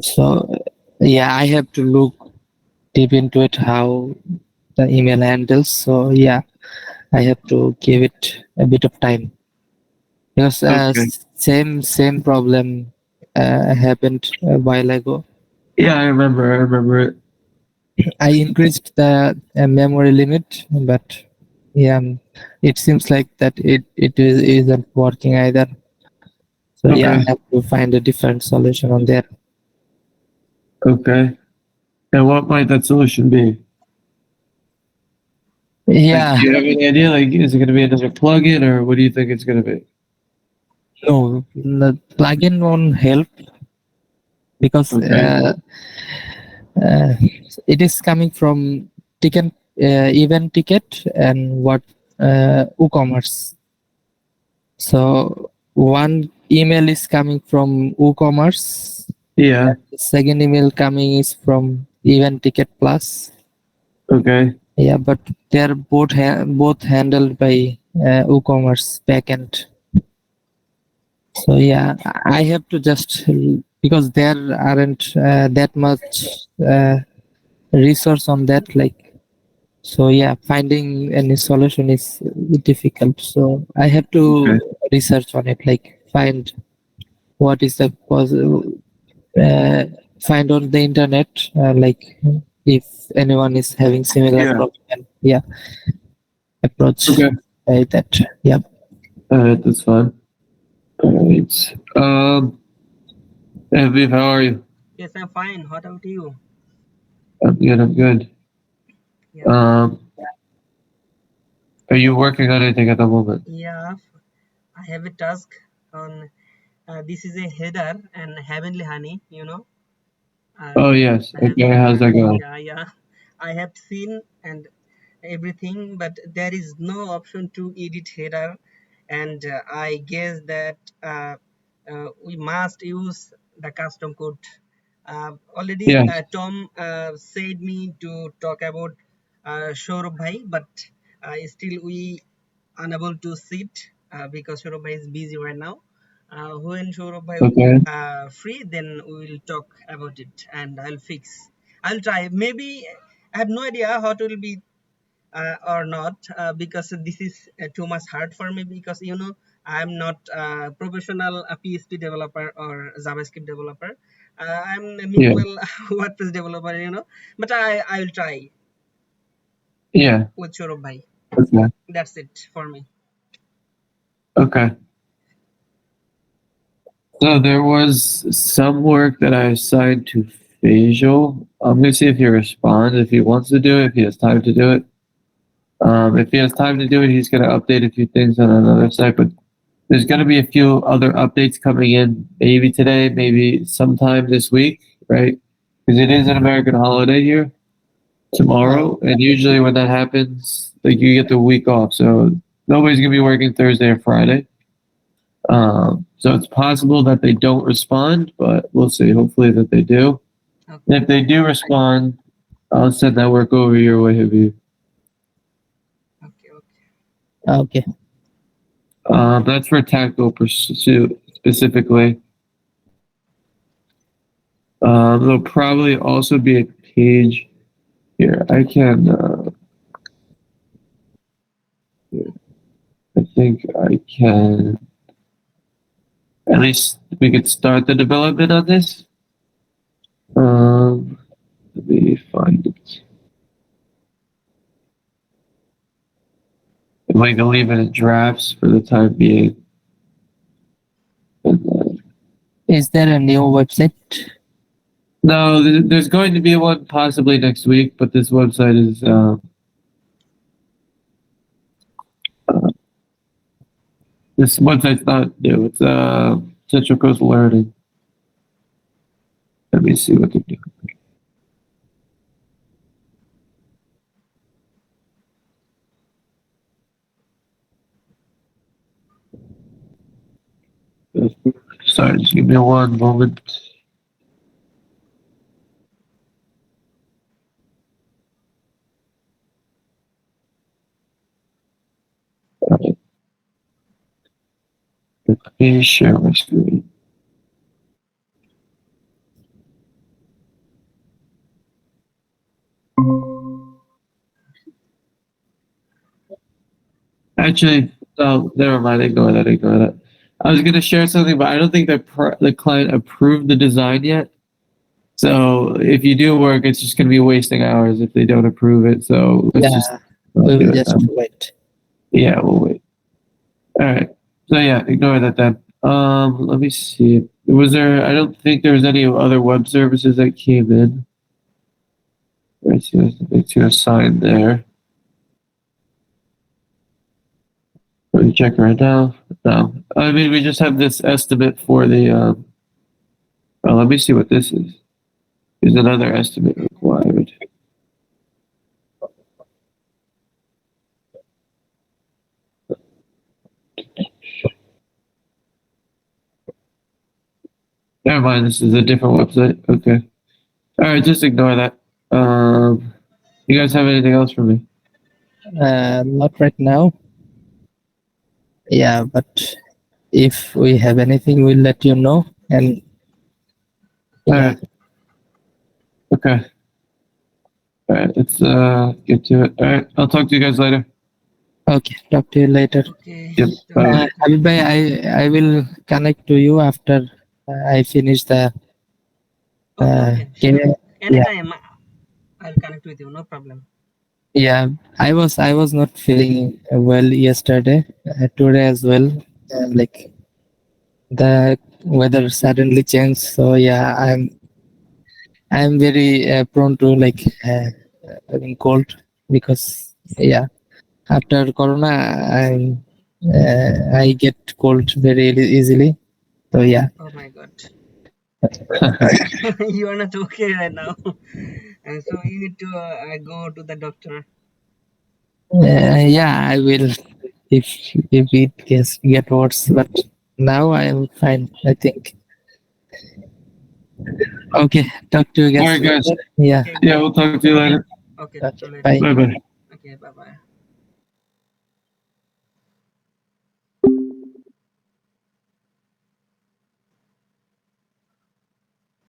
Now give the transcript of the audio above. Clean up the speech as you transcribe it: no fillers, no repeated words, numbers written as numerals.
So yeah, I have to look deep into it how the email handles. So yeah, I have to give it a bit of time because Okay. same problem happened a while ago. Yeah, I remember it. I increased the memory limit, but yeah, it seems like that isn't working either. So yeah, Okay. I have to find a different solution on there. Okay. And what might that solution be? Like, Yeah, do you have any idea? Like, is it going to be another plugin, or what do you think it's going to be? no, the plugin won't help because Okay. uh, it is coming from ticket event ticket and what woocommerce. So one email is coming from woocommerce. Yeah. The second email coming is from event ticket plus. Okay. Yeah, but they're both handled by woocommerce backend. So yeah, I have to just because there aren't that much resource on that. Like, so yeah, finding any solution is difficult. So I have to Okay. research on it. Like, find what is the find on the internet. Like, if anyone is having similar Yeah. problem, and yeah, approach Okay. that. Yeah. All right. That's fine. All right. Hey, Viv, how are you? Yes, I'm fine. What about you? I'm good. I'm good. Yeah, Are you working on anything at the moment? yeah. I have a task on. This is a header and heavenly honey. Oh, I yes. I have. Okay. How's that going? Yeah. I have seen and everything, but there is no option to edit header, and I guess that we must use the custom code. Already, Yes. Tom said me to talk about Shourabh bhai, but still we unable to sit because Shourabh bhai is busy right now. When Shourabh bhai will Okay. free, then we will talk about it, and I'll fix. I'll try. Maybe I have no idea how it will be or not because this is too much hard for me because I'm not a professional PHP developer or JavaScript developer. I'm a Yeah. minimal WordPress developer, but I will try Yeah. with Shourabh bhai. Okay. That's it for me. Okay. So there was some work that I assigned to Facial. I'm gonna see if he responds, if he wants to do it, if he has time to do it. If he has time to do it, he's gonna update a few things on another site, but there's gonna be a few other updates coming in, maybe today, maybe sometime this week, right? Because it is an American holiday here tomorrow, and usually when that happens, like you get the week off, so nobody's gonna be working Thursday or Friday. So it's possible that they don't respond, but we'll see. Hopefully that they do. And Okay. if they do respond, I'll send that work over your way, Habib. Okay. Okay. Okay. That's for tactical pursuit specifically. There'll probably also be a page here. I can. I think I can. At least we could start the development on this. Let me find it. We can leave it in drafts for the time being. And, Is there a new website? no, there's going to be one possibly next week, but this website is this website's not new. It's Central Coast Learning. Let me see what they're doing. Sorry, just give me one moment. Let me share my screen. Actually, oh, never mind. Ignore that. Ignore that. I was gonna share something, but I don't think the client approved the design yet. So if you do work, it's just gonna be wasting hours if they don't approve it. So let's just Yeah, not we do will it just then. wait. Yeah, we'll wait. All right. So yeah, ignore that then. Let me see. Was there? I don't think there was any other web services that came in. Let's see. Let's see a sign there. Let me check right now. No, I mean we just have this estimate for the. Well, let me see what this is. There's another estimate required. Never mind. This is a different website. Okay. All right. Just ignore that. You guys have anything else for me? Not right now. Yeah, but if we have anything, we'll let you know. And All yeah, right. Okay. All right. Let's get to it. All right. I'll talk to you guys later. okay. Talk to you later. Okay. Yep. Talk to you later. Habib bhai, I will connect to you after I finish the Okay. Sure. game. Yeah, Anytime I'll connect with you. No problem. yeah. I was not feeling well yesterday, today as well. Like the weather suddenly changed, so yeah, I'm very prone to like having cold because yeah, after corona I get cold very easily. So yeah, Oh my God. You are not okay right now. And so you need to go to the doctor. yeah, I will if it get worse, but now I am fine, I think. Okay, talk to you All guys right, guys. later. Yeah, Okay. Yeah, we'll talk to you later. Okay. okay, Later. bye. Bye bye. Okay. Bye bye.